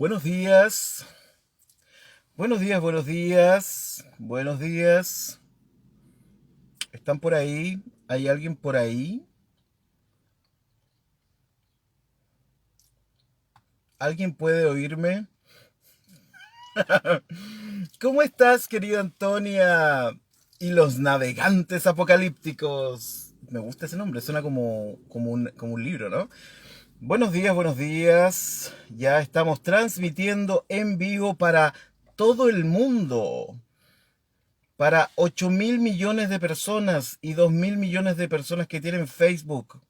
Buenos días, buenos días, buenos días, buenos días. ¿Están por ahí? ¿Hay alguien por ahí? ¿Alguien puede oírme? ¿Cómo estás, querida Antonia? Y los navegantes apocalípticos. Me gusta ese nombre, suena como un libro, ¿no? Buenos días, buenos días. Ya estamos transmitiendo en vivo para todo el mundo. Para 8.000 millones de personas y 2.000 millones de personas que tienen Facebook.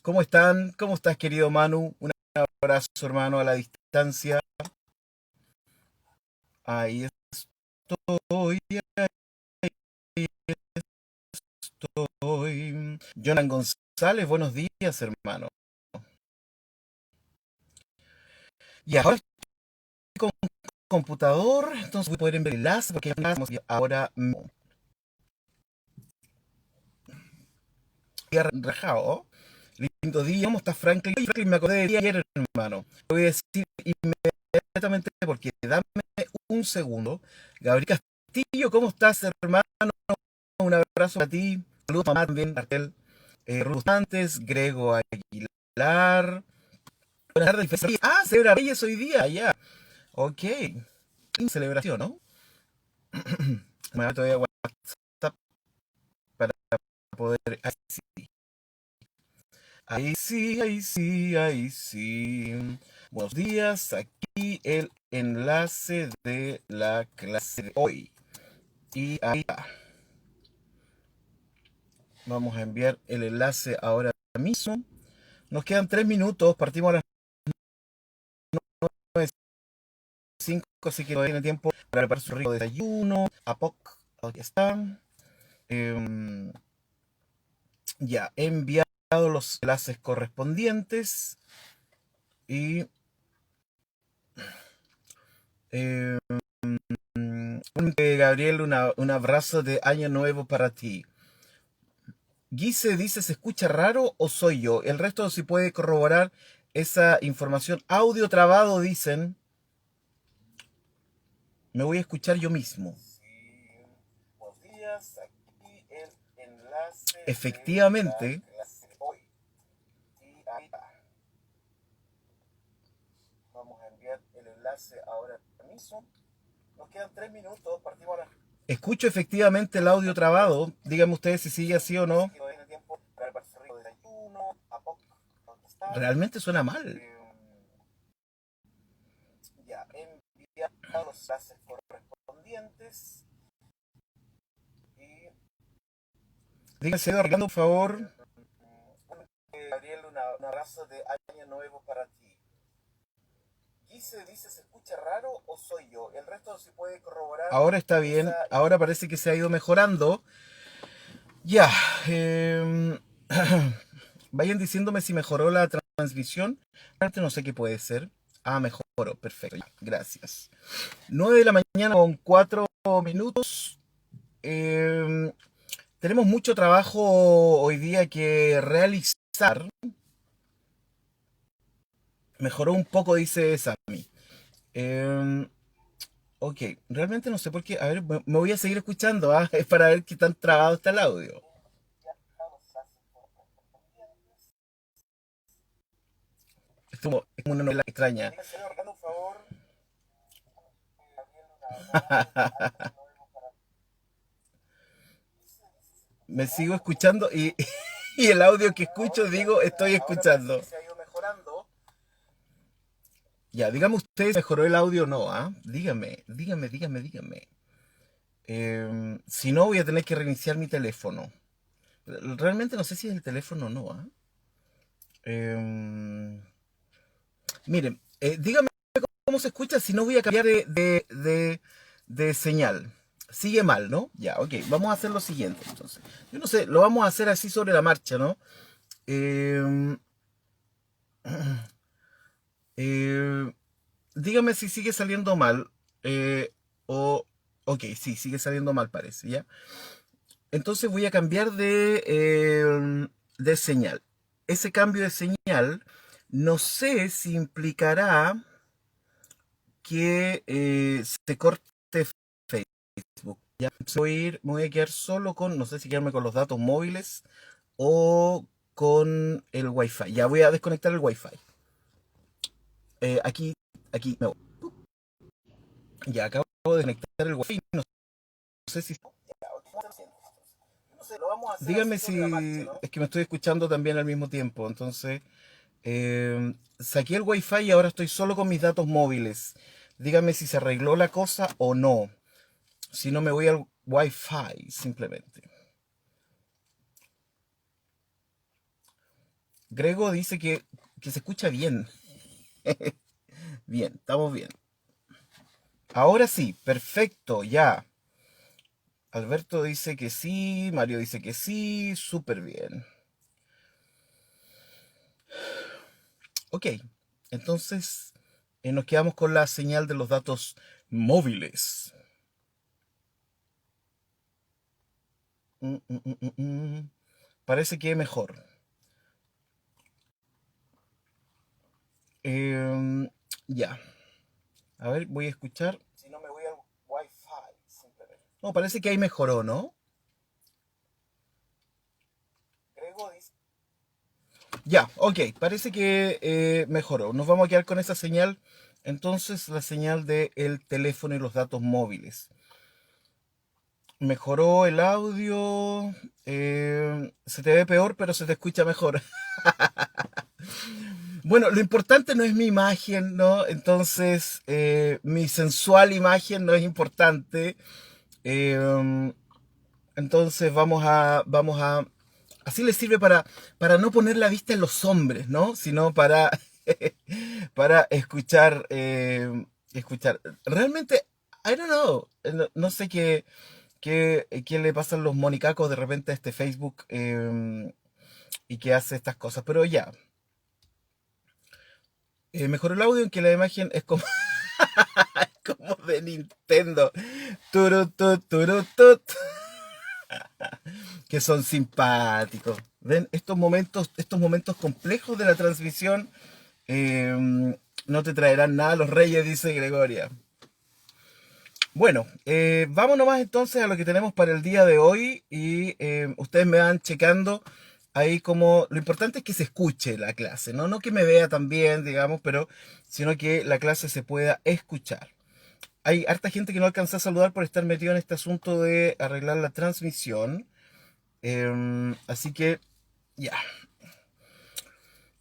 ¿Cómo están? ¿Cómo estás, querido Manu? Un abrazo, hermano, a la distancia. Ahí estoy, ahí estoy. Jonan González, buenos días, hermano. Y ahora estoy con computador, entonces voy a poder enviar el enlace porque ahora rajado. Lindo día, ¿cómo estás, Franklin? Franklin, me acordé de ti ayer, hermano. Te voy a decir inmediatamente porque dame un segundo. Gabriel Castillo, ¿cómo estás, hermano? Un abrazo para ti. Saludos, mamá también, Martel. Ruth Antes, Grego Aguilar. Buenas tardes, feliz. Ah, celebra Reyes hoy día, ya. Ok. Celebración, ¿no? Me voy a WhatsApp para poder. Ahí sí, ahí sí, ahí sí. Buenos días, aquí el enlace de la clase de hoy. Y ahí está. Vamos a enviar el enlace ahora mismo. Nos quedan 3 minutos, partimos a las 9:05, así que todavía tiene tiempo para preparar su rico desayuno. Apoc, aquí está. Em, ya, he enviado los enlaces correspondientes. Y em, Gabriel, un abrazo de año nuevo para ti. Guise dice, ¿se escucha raro o soy yo? El resto si puede corroborar esa información. Audio trabado, dicen. Me voy a escuchar yo mismo. Buenos días, aquí el enlace. Efectivamente. Vamos a enviar el enlace ahora mismo. Nos quedan 3 minutos, partimos ahora. Escucho efectivamente el audio trabado. Díganme ustedes si sigue así o no. Realmente suena mal. Ya, enviar los enlaces correspondientes. Y díganse, Orlando, por favor. Gabriel, un abrazo de año nuevo para ti. Dice, ¿se escucha raro o soy yo? El resto si puede corroborar. Ahora está bien, ahora parece que se ha ido mejorando. Ya, vayan diciéndome si mejoró la transmisión. Aparte no sé qué puede ser. Ah, mejoró, perfecto, ya, gracias. 9 de la mañana con 4 minutos. Em, Tenemos mucho trabajo hoy día que realizar. Mejoró un poco, dice Sammy. Em, ok, realmente no sé por qué. A ver, me voy a seguir escuchando, ¿ah? Es para ver qué tan trabado está el audio. Es como una novela extraña. Me sigo escuchando y, y el audio que escucho digo estoy escuchando. Ya, dígame ustedes si mejoró el audio o no, ¿ah? Dígame. Si no, voy a tener que reiniciar mi teléfono. Realmente no sé si es el teléfono o no, ¿ah? Em, Miren, dígame cómo se escucha, si no voy a cambiar de señal. Sigue mal, ¿no? Ya, ok. Vamos a hacer lo siguiente, entonces. Yo no sé, lo vamos a hacer así sobre la marcha, ¿no? Eh, eh, Dígame si sigue saliendo mal. O, ok, sí, sigue saliendo mal, parece, ¿ya? Entonces voy a cambiar de señal. Ese cambio de señal No sé si implicará que se corte Facebook. Ya me voy a quedar solo con, no sé si quedarme con los datos móviles o con el Wi-Fi. Ya voy a desconectar el Wi-Fi. Aquí, aquí me voy. Ya acabo de desconectar el Wi-Fi. No sé si... Dígame si es que me estoy escuchando también al mismo tiempo. Entonces, saqué el Wi-Fi y ahora estoy solo con mis datos móviles. Dígame si se arregló la cosa o no. Si no, me voy al Wi-Fi simplemente. Grego dice que se escucha bien. Bien, estamos bien. Ahora sí, perfecto, ya. Alberto dice que sí, Mario dice que sí, súper bien. Ok, entonces nos quedamos con la señal de los datos móviles. Mm, mm, mm, mm, mm. Parece que mejor. Ya, a ver, voy a escuchar. Si no me voy al Wi-Fi, simplemente. No, parece que ahí mejoró, ¿no? Grego dice... Ya, ok, parece que mejoró. Nos vamos a quedar con esa señal. Entonces, la señal del teléfono y los datos móviles. Mejoró el audio. Se te ve peor, pero se te escucha mejor. Bueno, lo importante no es mi imagen, ¿no? Entonces, mi sensual imagen no es importante. Eh, entonces, así les sirve para no poner la vista en los hombres, ¿no? Sino para, para escuchar, escuchar. Realmente, I don't know. No sé qué le pasan los monicacos de repente a este Facebook y que hace estas cosas. Pero ya, mejoró el audio en que la imagen es como, como de Nintendo. Turutut, turutut, que son simpáticos. ¿Ven? Estos momentos complejos de la transmisión eh, no te traerán nada los reyes, dice Gregoria. Bueno, vamos nomás entonces a lo que tenemos para el día de hoy y ustedes me van checando ahí como... Lo importante es que se escuche la clase, ¿no? No que me vea tan bien, digamos, pero sino que la clase se pueda escuchar. Hay harta gente que no alcanza a saludar por estar metido en este asunto de arreglar la transmisión. Así que, ya.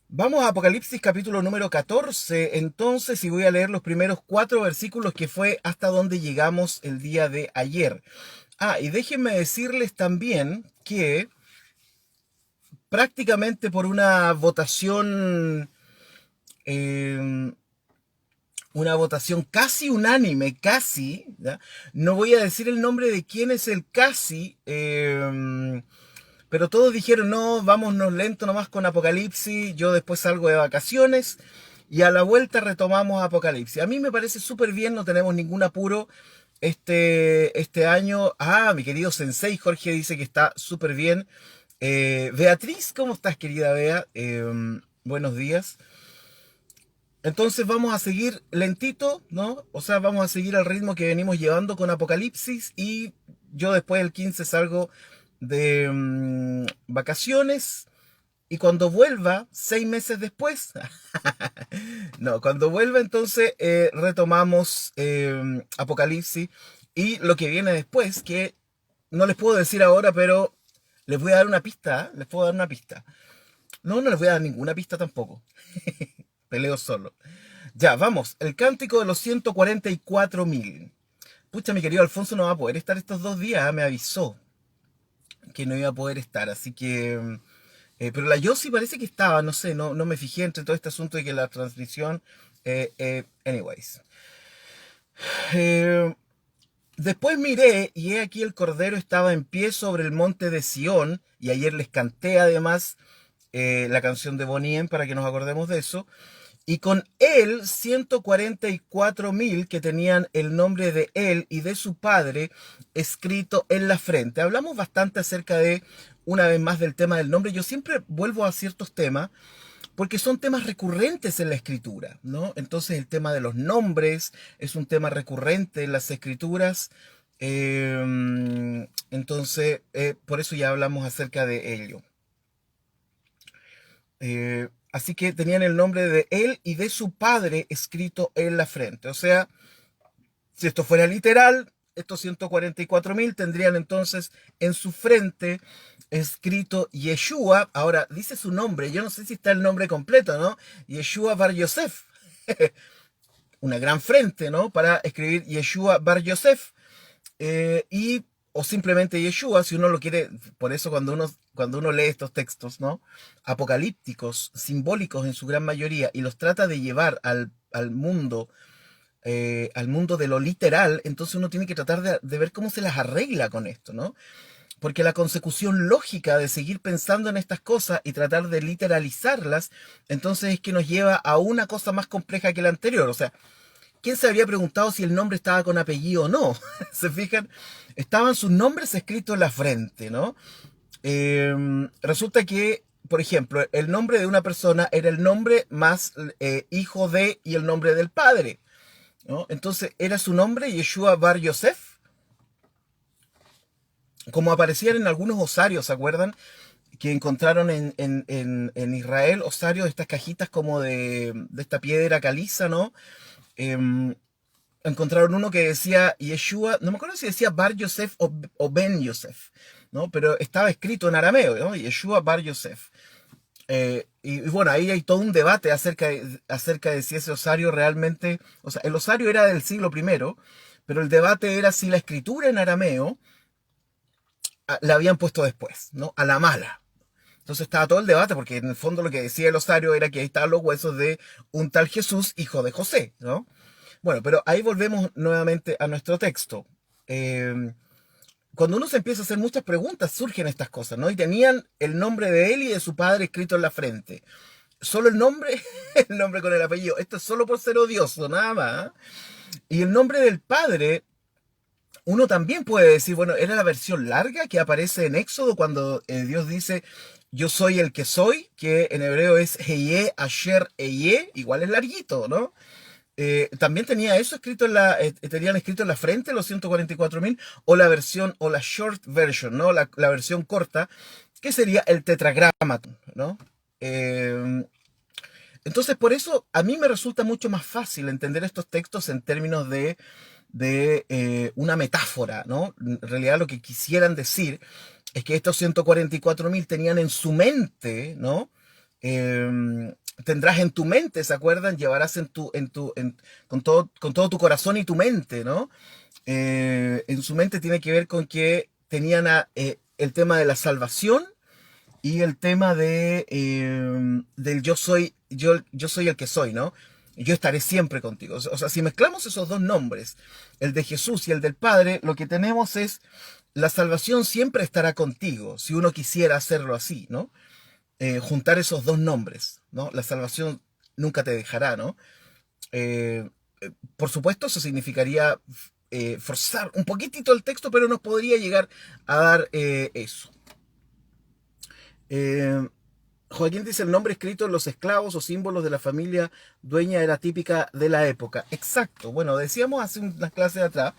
Vamos a Apocalipsis capítulo número 14, entonces, y voy a leer los primeros 4 versículos que fue hasta donde llegamos el día de ayer. Ah, y déjenme decirles también que prácticamente por eh, una votación casi unánime, casi, ¿ya? No voy a decir el nombre de quién es el casi, pero todos dijeron, no, vámonos lento nomás con Apocalipsis, yo después salgo de vacaciones y a la vuelta retomamos Apocalipsis. A mí me parece súper bien, no tenemos ningún apuro este año. Ah, mi querido Sensei Jorge dice que está súper bien. Beatriz, ¿cómo estás, querida Bea? Buenos días. Entonces vamos a seguir lentito, ¿no? O sea, vamos a seguir al ritmo que venimos llevando con Apocalipsis y yo después del 15 salgo de vacaciones y cuando vuelva, 6 meses después, no, cuando vuelva entonces retomamos Apocalipsis y lo que viene después, que no les puedo decir ahora, pero les voy a dar una pista, ¿eh? Les puedo dar una pista. No, no les voy a dar ninguna pista tampoco. Peleo solo. Ya, vamos. El cántico de los 144.000. Pucha, mi querido Alfonso no va a poder estar estos 2 días. Me avisó que no iba a poder estar. Así que... pero la Yossi parece que estaba. No sé, no me fijé entre todo este asunto de que la transmisión... anyways. Eh, después miré y he aquí el Cordero estaba en pie sobre el monte de Sión. Y ayer les canté además la canción de Bonnie M para que nos acordemos de eso. Y con él 144.000 que tenían el nombre de él y de su padre escrito en la frente. Hablamos bastante acerca de, una vez más, del tema del nombre. Yo siempre vuelvo a ciertos temas porque son temas recurrentes en la escritura, ¿no? Entonces el tema de los nombres es un tema recurrente en las escrituras. Entonces, por eso ya hablamos acerca de ello. Así que tenían el nombre de él y de su padre escrito en la frente. O sea, si esto fuera literal, estos 144.000 tendrían entonces en su frente escrito Yeshua. Ahora, dice su nombre, yo no sé si está el nombre completo, ¿no? Yeshua Bar Yosef. Una gran frente, ¿no? Para escribir Yeshua Bar Yosef. O simplemente Yeshua, si uno lo quiere. Por eso cuando uno lee estos textos, ¿no? Apocalípticos, simbólicos en su gran mayoría, y los trata de llevar al mundo de lo literal, entonces uno tiene que tratar de ver cómo se las arregla con esto, ¿no? Porque la consecución lógica de seguir pensando en estas cosas y tratar de literalizarlas, entonces es que nos lleva a una cosa más compleja que la anterior. O sea, ¿quién se habría preguntado si el nombre estaba con apellido o no? ¿Se fijan? Estaban sus nombres escritos en la frente, ¿no? Resulta que, por ejemplo, el nombre de una persona era el nombre más hijo de y el nombre del padre, ¿no? Entonces era su nombre Yeshua Bar Yosef, como aparecían en algunos osarios, ¿se acuerdan? Que encontraron en Israel, osarios, estas cajitas como de esta piedra caliza, ¿no? Encontraron uno que decía Yeshua, no me acuerdo si decía Bar Yosef o Ben Yosef, ¿no? Pero estaba escrito en arameo, ¿no? Yeshua Bar Yosef. Y bueno, ahí hay todo un debate acerca de si ese osario realmente, o sea, el osario era del siglo I, pero el debate era si la escritura en arameo la habían puesto después, ¿no? A la mala. Entonces estaba todo el debate, porque en el fondo lo que decía el osario era que ahí estaban los huesos de un tal Jesús, hijo de José, ¿no? Bueno, pero ahí volvemos nuevamente a nuestro texto. Cuando uno se empieza a hacer muchas preguntas, surgen estas cosas, ¿no? Y tenían el nombre de él y de su padre escrito en la frente. Solo el nombre, el nombre con el apellido. Esto es solo por ser odioso, nada más. Y el nombre del padre, uno también puede decir, bueno, era la versión larga que aparece en Éxodo cuando Dios dice, yo soy el que soy, que en hebreo es Heye, Asher, Eye, igual es larguito, ¿no? También tenía eso escrito tenían escrito en la frente los 144.000, o la versión, o la short version, ¿no? La versión corta, que sería el tetragramaton, ¿no? Entonces, por eso a mí me resulta mucho más fácil entender estos textos en términos de una metáfora, ¿no? En realidad lo que quisieran decir es que estos 144.000 tenían en su mente, ¿no? Tendrás en tu mente, ¿se acuerdan? Llevarás con todo tu corazón y tu mente, ¿no? En su mente tiene que ver con que tenían el tema de la salvación y el tema del yo soy el que soy, ¿no? Yo estaré siempre contigo. O sea, si mezclamos esos dos nombres, el de Jesús y el del Padre, lo que tenemos es la salvación siempre estará contigo, si uno quisiera hacerlo así, ¿no? Juntar esos dos nombres, ¿no? La salvación nunca te dejará, ¿no? Eh, por supuesto, eso significaría forzar un poquitito el texto, pero nos podría llegar a dar eso. Eh, Joaquín dice, el nombre escrito en los esclavos o símbolos de la familia dueña era típica de la época. Exacto. Bueno, decíamos hace unas clases atrás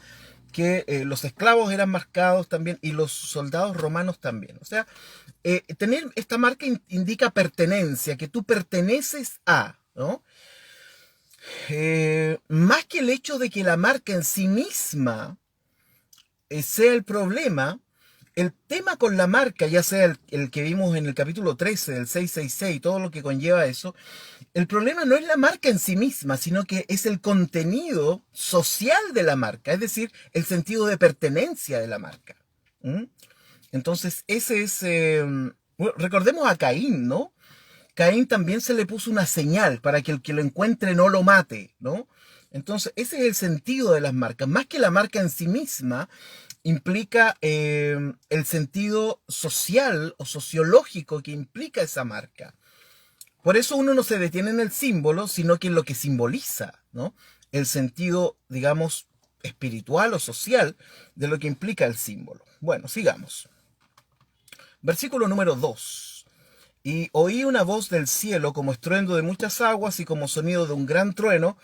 que los esclavos eran marcados también y los soldados romanos también. O sea, tener esta marca indica pertenencia, que tú perteneces a, ¿no? Más que el hecho de que la marca en sí misma sea el problema, el tema con la marca, ya sea el que vimos en el capítulo 13 del 666, todo lo que conlleva eso, el problema no es la marca en sí misma, sino que es el contenido social de la marca, es decir, el sentido de pertenencia de la marca. ¿Mm? Entonces, ese es... bueno, recordemos a Caín, ¿no? Caín también se le puso una señal para que el que lo encuentre no lo mate, ¿no? Entonces, ese es el sentido de las marcas. Más que la marca en sí misma, implica el sentido social o sociológico que implica esa marca. Por eso uno no se detiene en el símbolo, sino que en lo que simboliza, ¿no? El sentido, digamos, espiritual o social de lo que implica el símbolo. Bueno, sigamos. Versículo número 2. Y oí una voz del cielo como estruendo de muchas aguas y como sonido de un gran trueno,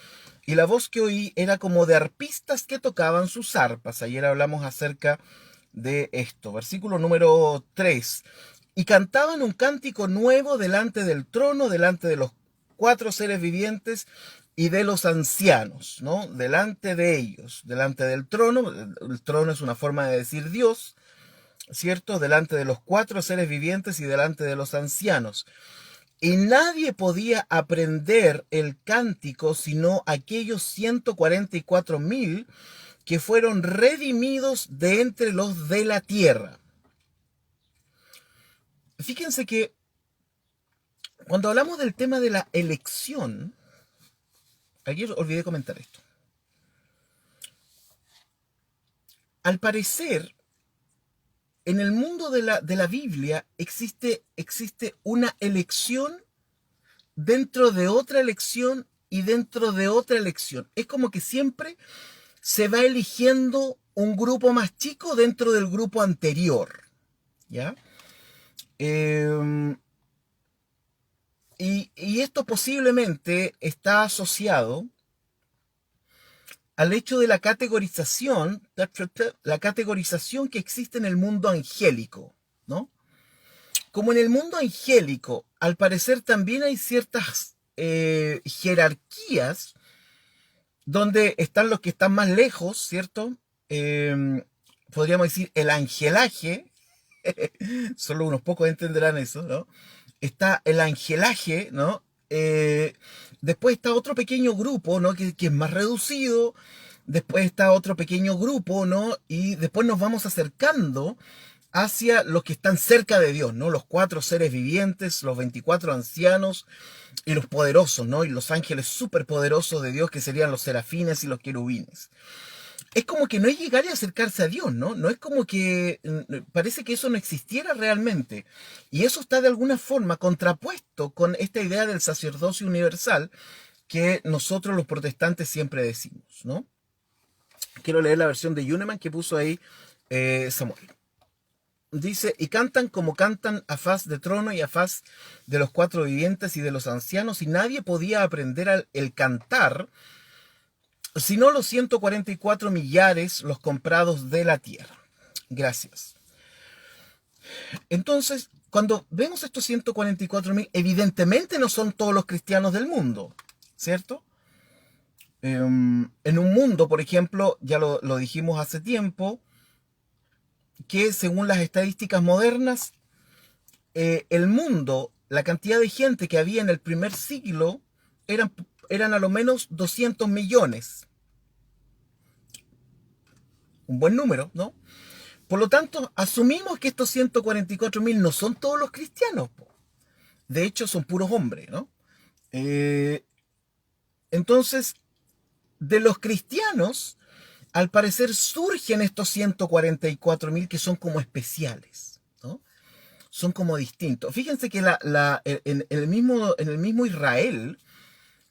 y la voz que oí era como de arpistas que tocaban sus arpas. Ayer hablamos acerca de esto. Versículo número 3. Y cantaban un cántico nuevo delante del trono, delante de los cuatro seres vivientes y de los ancianos, ¿no? Delante de ellos, delante del trono. El trono es una forma de decir Dios, ¿cierto? Delante de los cuatro seres vivientes y delante de los ancianos. Y nadie podía aprender el cántico sino aquellos 144,000 que fueron redimidos de entre los de la tierra. Fíjense que cuando hablamos del tema de la elección, ayer olvidé comentar esto. Al parecer, en el mundo de la Biblia existe una elección dentro de otra elección y dentro de otra elección. Es como que siempre se va eligiendo un grupo más chico dentro del grupo anterior, ¿ya? Y esto posiblemente está asociado al hecho de la categorización que existe en el mundo angélico, ¿no? Como en el mundo angélico, al parecer también hay ciertas jerarquías donde están los que están más lejos, ¿cierto? Podríamos decir el angelaje, solo unos pocos entenderán eso, ¿no? Está el angelaje, ¿no? Después está otro pequeño grupo, ¿no? Que es más reducido. Después está otro pequeño grupo, ¿no? Y después nos vamos acercando hacia los que están cerca de Dios, ¿no? Los cuatro seres vivientes, los 24 ancianos y los poderosos, ¿no? Y los ángeles superpoderosos de Dios, que serían los serafines y los querubines. Es como que no es llegar y acercarse a Dios, ¿no? No es como que parece que eso no existiera realmente. Y eso está de alguna forma contrapuesto con esta idea del sacerdocio universal que nosotros los protestantes siempre decimos, ¿no? Quiero leer la versión de Yuneman que puso ahí Samuel. Dice, y cantan como cantan a faz de trono y a faz de los cuatro vivientes y de los ancianos, y nadie podía aprender el cantar, sino los 144 millares, los comprados de la tierra. Gracias. Entonces, cuando vemos estos 144,000, evidentemente no son todos los cristianos del mundo, ¿cierto? En un mundo, por ejemplo, ya lo dijimos hace tiempo, que según las estadísticas modernas, el mundo, la cantidad de gente que había en el primer siglo, eran a lo menos 200 millones. Un buen número, ¿no? Por lo tanto, asumimos que estos 144,000 no son todos los cristianos. De hecho, son puros hombres, ¿no? Entonces, de los cristianos, al parecer surgen estos 144,000 que son como especiales, ¿no? Son como distintos. Fíjense que en el mismo Israel,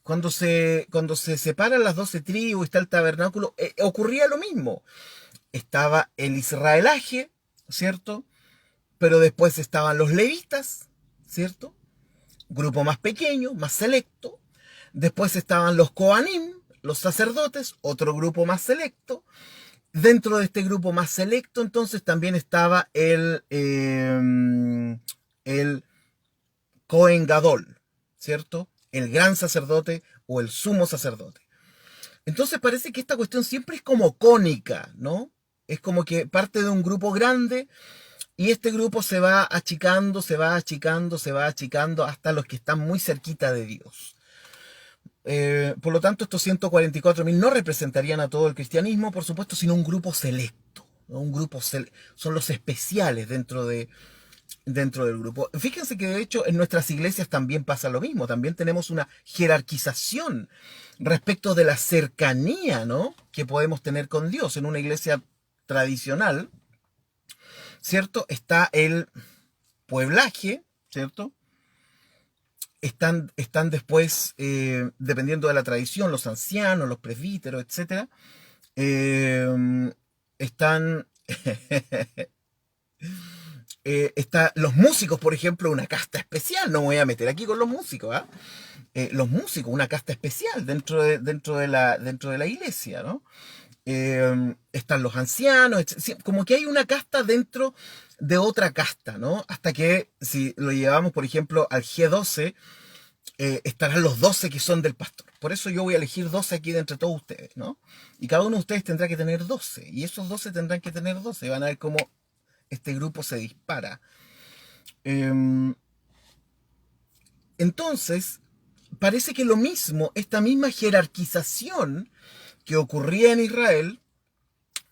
cuando se separan las 12 tribus y está el tabernáculo, ocurría lo mismo. Estaba el israelaje, ¿cierto? Pero después estaban los levitas, ¿cierto? Grupo más pequeño, más selecto. Después estaban los Kohanim, los sacerdotes, otro grupo más selecto. Dentro de este grupo más selecto, entonces, también estaba el Kohen Gadol, ¿cierto? El gran sacerdote o el sumo sacerdote. Entonces parece que esta cuestión siempre es como cónica, ¿no? Es como que parte de un grupo grande y este grupo se va achicando, se va achicando, se va achicando hasta los que están muy cerquita de Dios. Por lo tanto, estos 144,000 no representarían a todo el cristianismo, por supuesto, sino un grupo selecto, ¿no? Son los especiales dentro del grupo. Fíjense que de hecho en nuestras iglesias también pasa lo mismo, también tenemos una jerarquización respecto de la cercanía, ¿no?, que podemos tener con Dios. En una iglesia tradicional, ¿cierto?, está el pueblaje, ¿cierto? Están después, dependiendo de la tradición, los ancianos, los presbíteros, etc. Están Está los músicos, por ejemplo, una casta especial. No me voy a meter aquí con los músicos, ¿ah? Los músicos, una casta especial dentro de la iglesia, ¿no? Están los ancianos, sí, como que hay una casta dentro de otra casta, ¿no? Hasta que si lo llevamos, por ejemplo, al G12, estarán los 12 que son del pastor. Por eso yo voy a elegir 12 aquí de entre todos ustedes, ¿no? Y cada uno de ustedes tendrá que tener 12. Y esos 12 tendrán que tener 12. Van a ver cómo este grupo se dispara. Eh, entonces, parece que lo mismo, esta misma jerarquización que ocurría en Israel,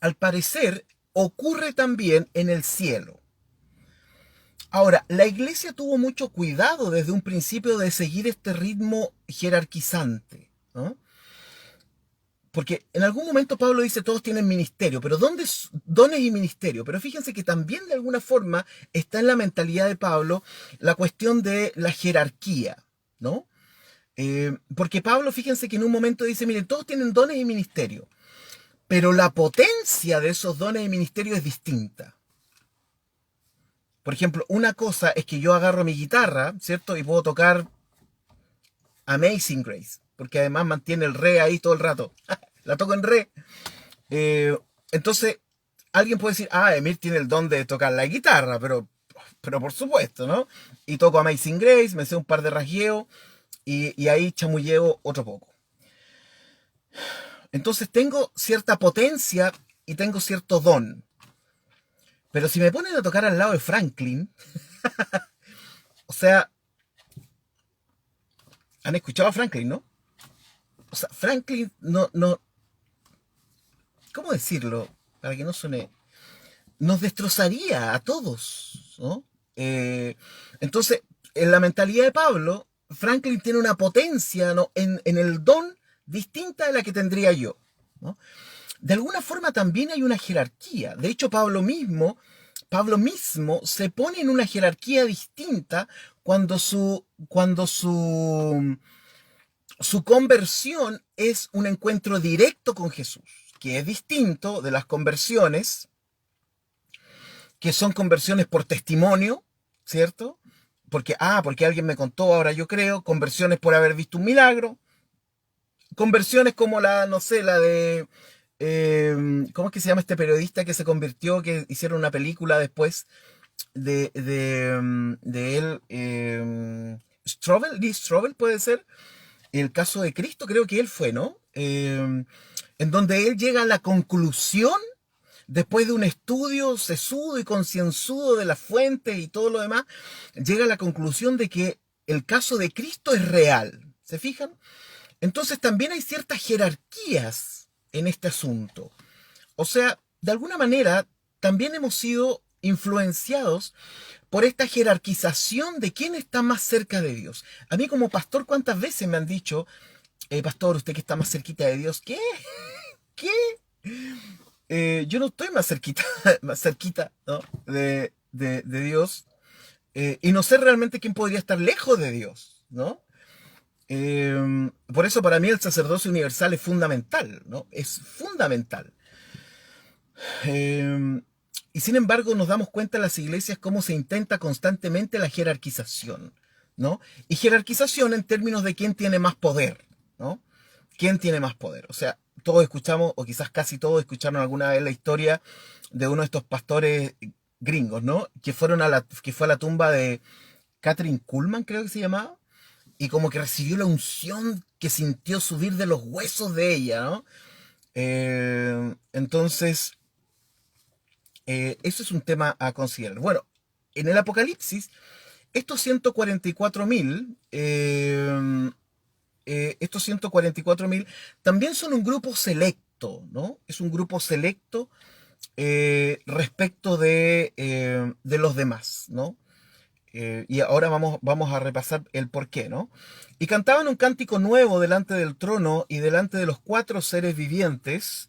al parecer ocurre también en el cielo. Ahora, la iglesia tuvo mucho cuidado desde un principio de seguir este ritmo jerarquizante, ¿no? Porque en algún momento Pablo dice todos tienen ministerio, pero ¿dónde es dones y ministerio? Pero fíjense que también de alguna forma está en la mentalidad de Pablo la cuestión de la jerarquía, ¿no? Porque Pablo, fíjense que en un momento dice, miren, todos tienen dones y ministerio, pero la potencia de esos dones y ministerio es distinta. Por ejemplo, una cosa es que yo agarro mi guitarra, ¿cierto? Y puedo tocar Amazing Grace, porque además mantiene el re ahí todo el rato. La toco en re. Entonces, alguien puede decir, Emir tiene el don de tocar la guitarra, pero por supuesto, ¿no? Y toco Amazing Grace, me sé un par de rasgueos y ahí chamulleo otro poco. Entonces tengo cierta potencia y tengo cierto don. Pero si me ponen a tocar al lado de Franklin, o sea, ¿han escuchado a Franklin, no? O sea, Franklin no, ¿cómo decirlo? Para que no suene, nos destrozaría a todos, ¿no? Entonces, en la mentalidad de Pablo, Franklin tiene una potencia, ¿no? en el don distinta de la que tendría yo, ¿no? De alguna forma también hay una jerarquía. De hecho, Pablo mismo se pone en una jerarquía distinta cuando su conversión es un encuentro directo con Jesús, que es distinto de las conversiones, que son conversiones por testimonio, ¿cierto? Porque alguien me contó, ahora yo creo, conversiones por haber visto un milagro, conversiones como no sé, la de, ¿cómo es que se llama este periodista que se convirtió, que hicieron una película después de él, Lee Strobel puede ser, el caso de Cristo, creo que él fue, ¿no? En donde él llega a la conclusión, después de un estudio sesudo y concienzudo de las fuentes y todo lo demás, llega a la conclusión de que el caso de Cristo es real. ¿Se fijan? Entonces también hay ciertas jerarquías en este asunto. O sea, de alguna manera, también hemos sido influenciados por esta jerarquización de quién está más cerca de Dios. A mí como pastor, ¿cuántas veces me han dicho, pastor, usted que está más cerquita de Dios? ¿Qué? ¿Qué? Yo no estoy más cerquita, más cerquita, ¿no? de Dios, y no sé realmente quién podría estar lejos de Dios, ¿no? Por eso para mí el sacerdocio universal es fundamental, ¿no? Es fundamental. Y sin embargo nos damos cuenta en las iglesias cómo se intenta constantemente la jerarquización, ¿no? Y jerarquización en términos de quién tiene más poder, ¿no? ¿Quién tiene más poder? O sea, todos escuchamos, o quizás casi todos escucharon alguna vez la historia de uno de estos pastores gringos, ¿no? Que fue a la tumba de Catherine Kuhlman, creo que se llamaba, y como que recibió la unción que sintió subir de los huesos de ella, ¿no? Entonces, eso es un tema a considerar. Bueno, en el Apocalipsis, estos 144.000, también son un grupo selecto, ¿no? Es un grupo selecto respecto de los demás, ¿no? Y ahora vamos a repasar el por qué, ¿no? Y cantaban un cántico nuevo delante del trono y delante de los 4 seres vivientes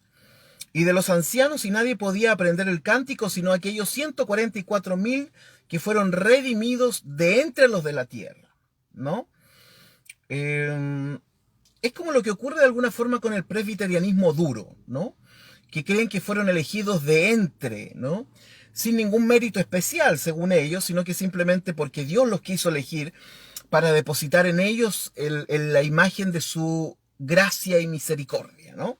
y de los ancianos, y nadie podía aprender el cántico sino aquellos 144.000 que fueron redimidos de entre los de la tierra, ¿no? Es como lo que ocurre de alguna forma con el presbiterianismo duro, ¿no? Que creen que fueron elegidos de entre, ¿no? sin ningún mérito especial, según ellos, sino que simplemente porque Dios los quiso elegir para depositar en ellos la imagen de su gracia y misericordia, ¿no?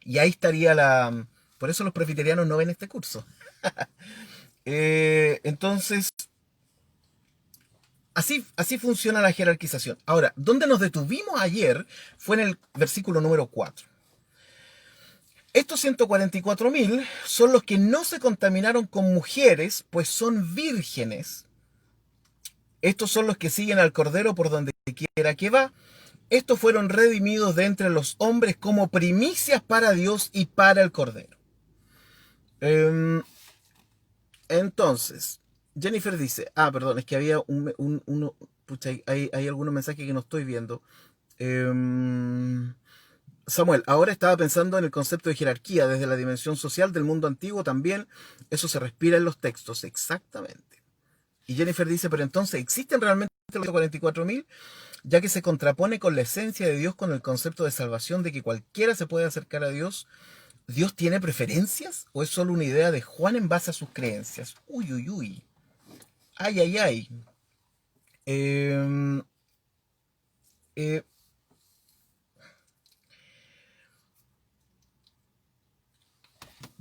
Y ahí estaría la... Por eso los presbiterianos no ven este curso. Entonces, así funciona la jerarquización. Ahora, donde nos detuvimos ayer fue en el versículo número 4. Estos 144.000 son los que no se contaminaron con mujeres, pues son vírgenes. Estos son los que siguen al Cordero por donde quiera que va. Estos fueron redimidos de entre los hombres como primicias para Dios y para el Cordero. Entonces, Jennifer dice, perdón, es que había pucha, hay algunos mensajes que no estoy viendo. Samuel, ahora estaba pensando en el concepto de jerarquía desde la dimensión social del mundo antiguo también. Eso se respira en los textos, exactamente. Y Jennifer dice, pero entonces, ¿existen realmente los 44.000? Ya que se contrapone con la esencia de Dios con el concepto de salvación, de que cualquiera se puede acercar a Dios. ¿Dios tiene preferencias o es solo una idea de Juan en base a sus creencias? Uy, uy, uy. Ay, ay, ay. Eh, eh,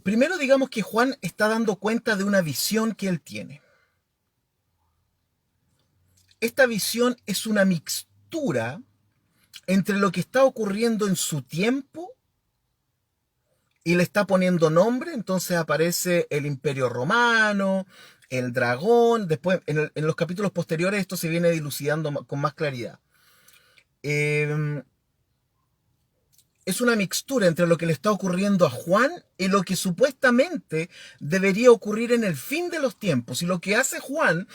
Primero digamos que Juan está dando cuenta de una visión que él tiene. Esta visión es una mixtura entre lo que está ocurriendo en su tiempo y le está poniendo nombre. Entonces aparece el Imperio Romano, el dragón. Después, en los capítulos posteriores, esto se viene dilucidando con más claridad. Es una mixtura entre lo que le está ocurriendo a Juan y lo que supuestamente debería ocurrir en el fin de los tiempos. Y lo que hace Juan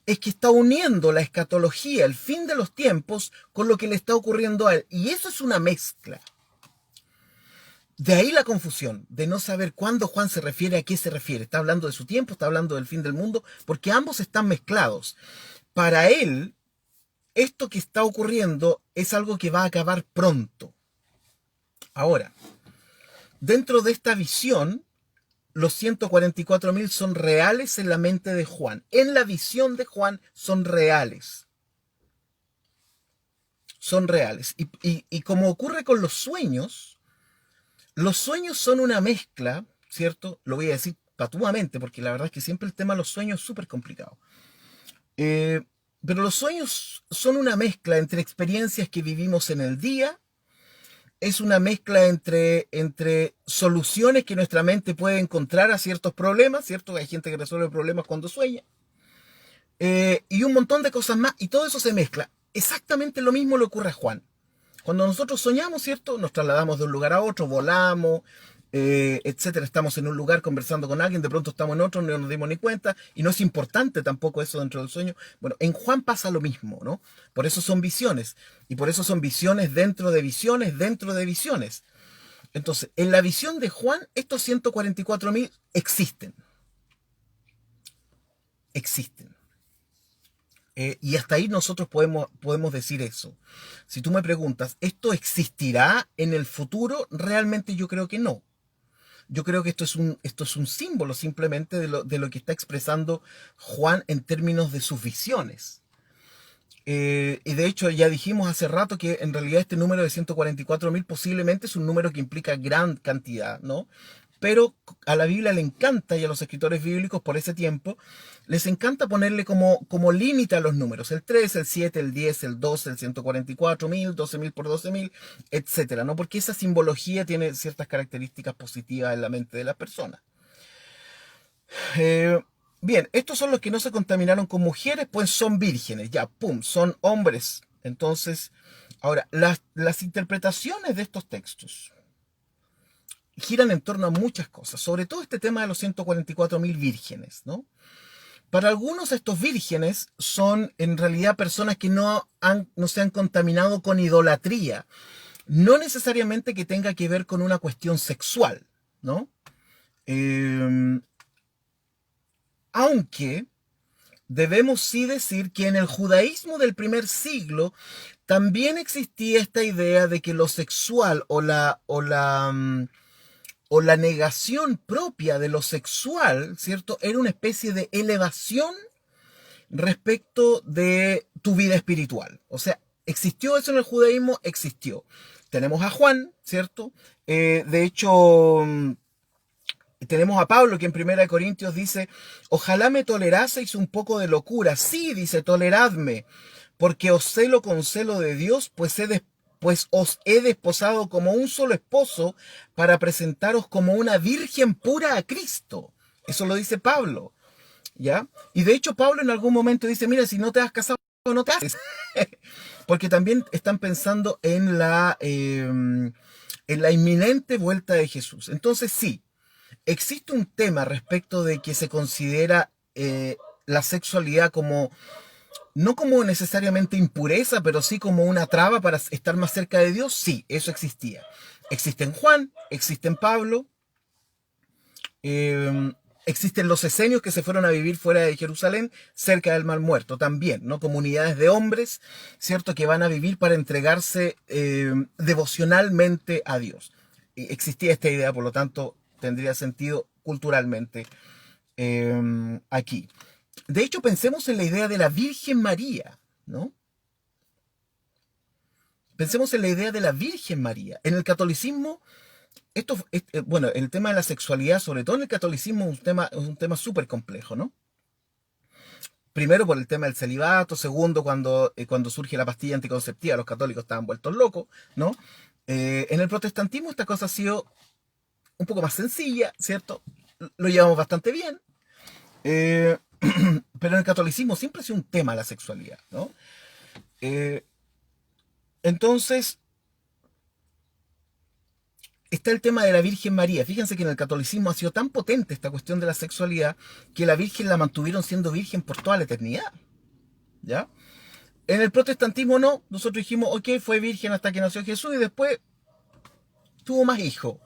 es que está uniendo la escatología, el fin de los tiempos, con lo que le está ocurriendo a él. Y eso es una mezcla. De ahí la confusión, de no saber cuándo Juan se refiere, a qué se refiere. Está hablando de su tiempo, está hablando del fin del mundo, porque ambos están mezclados. Para él, esto que está ocurriendo es algo que va a acabar pronto. Ahora, dentro de esta visión, los 144.000 son reales en la mente de Juan. En la visión de Juan son reales. Son reales. Y como ocurre con los sueños son una mezcla, ¿cierto? Lo voy a decir patuamente, porque la verdad es que siempre el tema de los sueños es súper complicado. Pero los sueños son una mezcla entre experiencias que vivimos en el día. Es una mezcla entre soluciones que nuestra mente puede encontrar a ciertos problemas, ¿cierto? Hay gente que resuelve problemas cuando sueña. Y un montón de cosas más, y todo eso se mezcla. Exactamente lo mismo le ocurre a Juan. Cuando nosotros soñamos, ¿cierto? Nos trasladamos de un lugar a otro, volamos, etcétera. Estamos en un lugar conversando con alguien, de pronto estamos en otro, no nos dimos ni cuenta, y no es importante tampoco eso dentro del sueño. Bueno, en Juan pasa lo mismo, ¿no? Por eso son visiones, y por eso son visiones dentro de visiones, dentro de visiones. Entonces, en la visión de Juan, estos 144.000 existen. Existen. Y hasta ahí nosotros podemos decir eso. Si tú me preguntas, ¿esto existirá en el futuro? Realmente yo creo que no. Yo creo que esto es un símbolo simplemente de lo que está expresando Juan en términos de sus visiones. Y de hecho ya dijimos hace rato que en realidad este número de 144.000 posiblemente es un número que implica gran cantidad, ¿no? Pero a la Biblia le encanta, y a los escritores bíblicos por ese tiempo, les encanta ponerle como límite a los números. El 3, el 7, el 10, el 12, el 144.000, 12.000 por 12.000, etcétera, ¿no? Porque esa simbología tiene ciertas características positivas en la mente de las personas. Bien, estos son los que no se contaminaron con mujeres, pues son vírgenes, ya, pum, son hombres. Entonces, ahora, las interpretaciones de estos textos giran en torno a muchas cosas, sobre todo este tema de los 144.000 vírgenes, ¿no? Para algunos estos vírgenes son en realidad personas que no se han contaminado con idolatría, no necesariamente que tenga que ver con una cuestión sexual, ¿no? Aunque debemos sí decir que en el judaísmo del primer siglo también existía esta idea de que lo sexual o la negación propia de lo sexual, ¿cierto? Era una especie de elevación respecto de tu vida espiritual. O sea, ¿existió eso en el judaísmo? Existió. Tenemos a Juan, ¿cierto? De hecho, tenemos a Pablo que en 1 Corintios dice, ojalá me toleraseis un poco de locura. Sí, dice, toleradme, porque os celo con celo de Dios, pues os he desposado como un solo esposo para presentaros como una virgen pura a Cristo. Eso lo dice Pablo, ¿ya? Y de hecho Pablo en algún momento dice, mira, si no te has casado, no te haces. Porque también están pensando en la inminente vuelta de Jesús. Entonces sí, existe un tema respecto de que se considera la sexualidad como, no como necesariamente impureza, pero sí como una traba para estar más cerca de Dios. Sí, eso existía. Existe en Juan, existe en Pablo, eh, existen los esenios que se fueron a vivir fuera de Jerusalén, cerca del Mar Muerto también, ¿no? Comunidades de hombres, ¿cierto? Que van a vivir para entregarse devocionalmente a Dios. Y existía esta idea, por lo tanto, tendría sentido culturalmente aquí. De hecho, pensemos en la idea de la Virgen María, ¿no? Pensemos en la idea de la Virgen María. En el catolicismo, bueno, el tema de la sexualidad, sobre todo en el catolicismo, es un tema súper complejo, ¿no? Primero por el tema del celibato, segundo cuando surge la pastilla anticonceptiva, los católicos estaban vueltos locos, ¿no? En el protestantismo esta cosa ha sido un poco más sencilla, ¿cierto? Lo llevamos bastante bien, eh, pero en el catolicismo siempre ha sido un tema la sexualidad, ¿no? Eh, entonces, está el tema de la Virgen María. Fíjense que en el catolicismo ha sido tan potente esta cuestión de la sexualidad que la Virgen la mantuvieron siendo virgen por toda la eternidad, ¿ya? En el protestantismo no, nosotros dijimos, ok, fue virgen hasta que nació Jesús y después tuvo más hijos.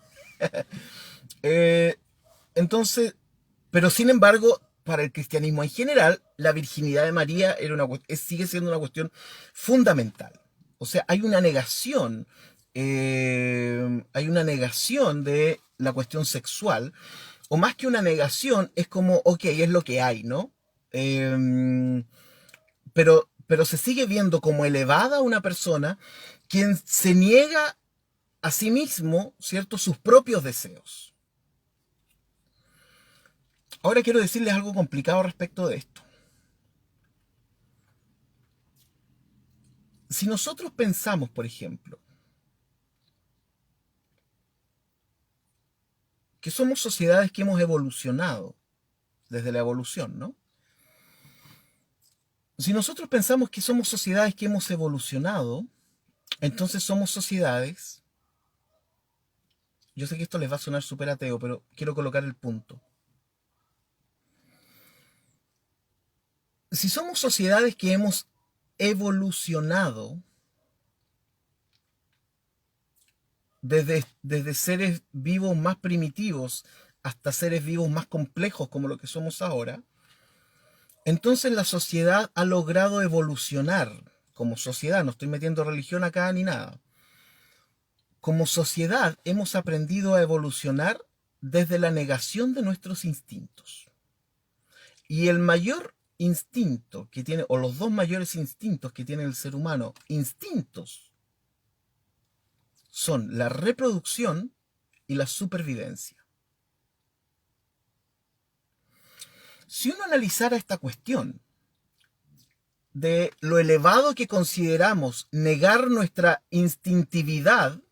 Eh, entonces, pero sin embargo, para el cristianismo en general, la virginidad de María sigue siendo una cuestión fundamental. O sea, hay una negación de la cuestión sexual, o más que una negación, es como, ok, es lo que hay, ¿no? Pero se sigue viendo como elevada una persona quien se niega a sí mismo, ¿cierto?, sus propios deseos. Ahora quiero decirles algo complicado respecto de esto. Si nosotros pensamos, por ejemplo, que somos sociedades que hemos evolucionado desde la evolución, ¿no? Si nosotros pensamos que somos sociedades que hemos evolucionado, entonces somos sociedades, yo sé que esto les va a sonar súper ateo, pero quiero colocar el punto. Si somos sociedades que hemos evolucionado desde seres vivos más primitivos hasta seres vivos más complejos como lo que somos ahora, entonces la sociedad ha logrado evolucionar como sociedad. No estoy metiendo religión acá ni nada. Como sociedad hemos aprendido a evolucionar desde la negación de nuestros instintos. Y el mayor instinto que tiene, o los dos mayores instintos que tiene el ser humano, instintos, son la reproducción y la supervivencia. Si uno analizara esta cuestión de lo elevado que consideramos negar nuestra instintividad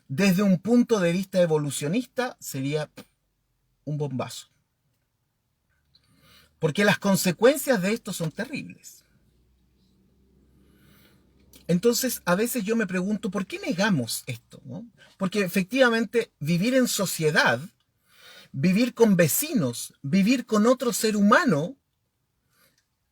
desde un punto de vista evolucionista, sería un bombazo. Porque las consecuencias de esto son terribles. Entonces, a veces yo me pregunto, ¿por qué negamos esto? ¿No? Porque efectivamente vivir en sociedad, vivir con vecinos, vivir con otro ser humano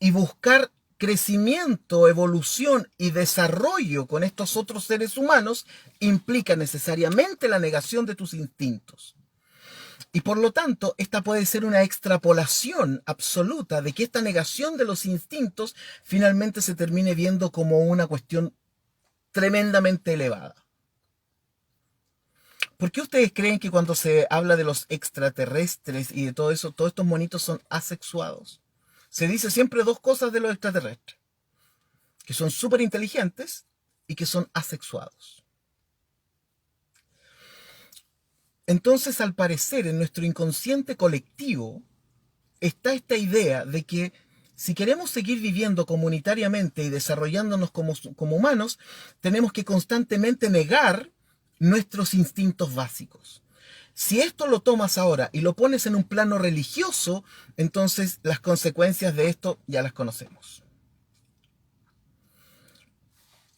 y buscar crecimiento, evolución y desarrollo con estos otros seres humanos implica necesariamente la negación de tus instintos. Y por lo tanto, esta puede ser una extrapolación absoluta de que esta negación de los instintos finalmente se termine viendo como una cuestión tremendamente elevada. ¿Por qué ustedes creen que cuando se habla de los extraterrestres y de todo eso, todos estos monitos son asexuados? Se dice siempre dos cosas de los extraterrestres, que son súper inteligentes y que son asexuados. Entonces, al parecer, en nuestro inconsciente colectivo está esta idea de que si queremos seguir viviendo comunitariamente y desarrollándonos como humanos, tenemos que constantemente negar nuestros instintos básicos. Si esto lo tomas ahora y lo pones en un plano religioso, entonces las consecuencias de esto ya las conocemos.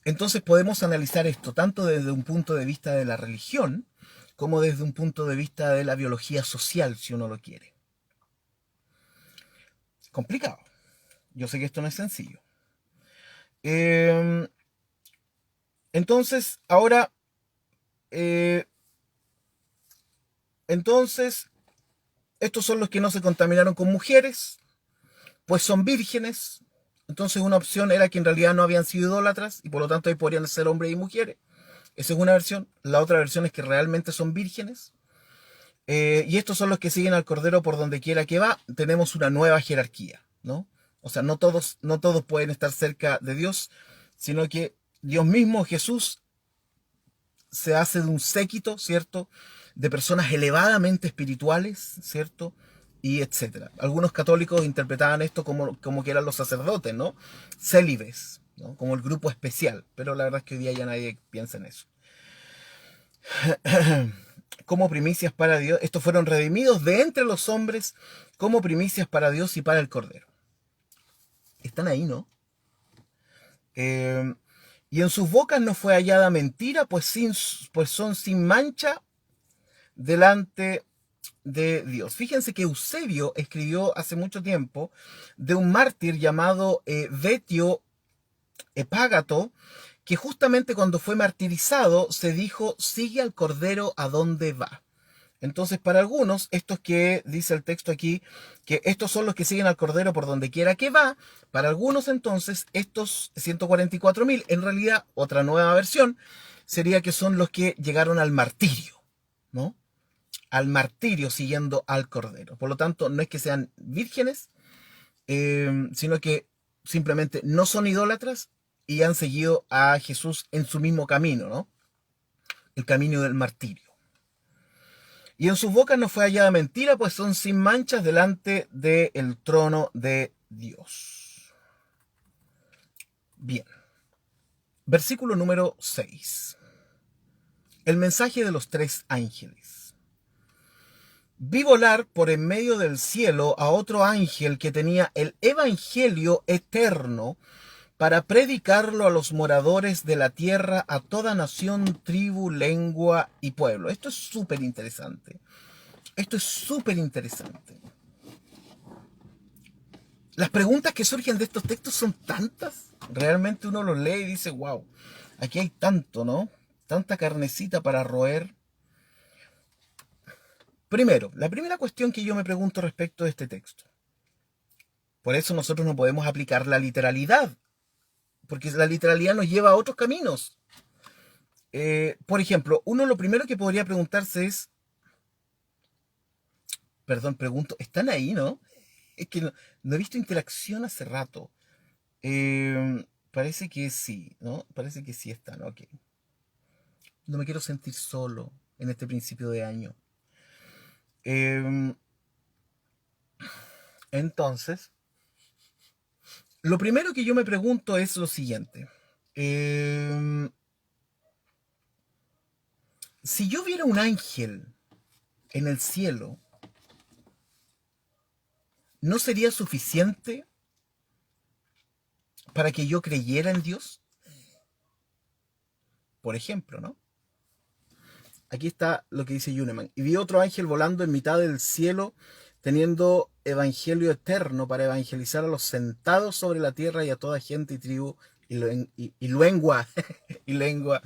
Entonces podemos analizar esto tanto desde un punto de vista de la religión como desde un punto de vista de la biología social, si uno lo quiere. Complicado. Yo sé que esto no es sencillo. Entonces, ahora, entonces, estos son los que no se contaminaron con mujeres, pues son vírgenes. Entonces una opción era que en realidad no habían sido idólatras y por lo tanto ahí podrían ser hombres y mujeres. Esa es una versión. La otra versión es que realmente son vírgenes. Y estos son los que siguen al Cordero por donde quiera que va. Tenemos una nueva jerarquía, ¿no? O sea, no todos pueden estar cerca de Dios, sino que Dios mismo, Jesús, se hace de un séquito, ¿cierto? De personas elevadamente espirituales, ¿cierto? Y etcétera. Algunos católicos interpretaban esto como que eran los sacerdotes, ¿no? Célibes, ¿no? Como el grupo especial. Pero la verdad es que hoy día ya nadie piensa en eso. Como primicias para Dios. Estos fueron redimidos de entre los hombres como primicias para Dios y para el Cordero. Están ahí, ¿no? Y en sus bocas no fue hallada mentira, pues son sin mancha delante de Dios. Fíjense que Eusebio escribió hace mucho tiempo de un mártir llamado Vetio Epágato, que justamente cuando fue martirizado se dijo, sigue al Cordero a donde va. Entonces, para algunos, estos que dice el texto aquí, que estos son los que siguen al Cordero por donde quiera que va, para algunos entonces, estos 144.000, en realidad, otra nueva versión, sería que son los que llegaron al martirio, ¿no? Al martirio siguiendo al Cordero. Por lo tanto, no es que sean vírgenes, sino que simplemente no son idólatras y han seguido a Jesús en su mismo camino, ¿no? El camino del martirio. Y en sus bocas no fue hallada mentira, pues son sin manchas delante del trono de Dios. Bien. Versículo número 6. El mensaje de los tres ángeles. Vi volar por en medio del cielo a otro ángel que tenía el evangelio eterno para predicarlo a los moradores de la tierra, a toda nación, tribu, lengua y pueblo. Esto es súper interesante. Esto es súper interesante. Las preguntas que surgen de estos textos son tantas. Realmente uno los lee y dice, wow, aquí hay tanto, ¿no? Tanta carnecita para roer. Primero, la primera cuestión que yo me pregunto respecto de este texto. Por eso nosotros no podemos aplicar la literalidad, porque la literalidad nos lleva a otros caminos. Por ejemplo, uno lo primero que podría preguntarse es, perdón, pregunto, ¿están ahí, no? Es que no he visto interacción hace rato. Parece que sí, ¿no? Parece que sí están, ok. No me quiero sentir solo en este principio de año. Entonces, lo primero que yo me pregunto es lo siguiente. Si yo viera un ángel en el cielo, ¿no sería suficiente para que yo creyera en Dios? Por ejemplo, ¿no? Aquí está lo que dice Yuneman. Y vi otro ángel volando en mitad del cielo, teniendo evangelio eterno para evangelizar a los sentados sobre la tierra y a toda gente y tribu y lengua y lengua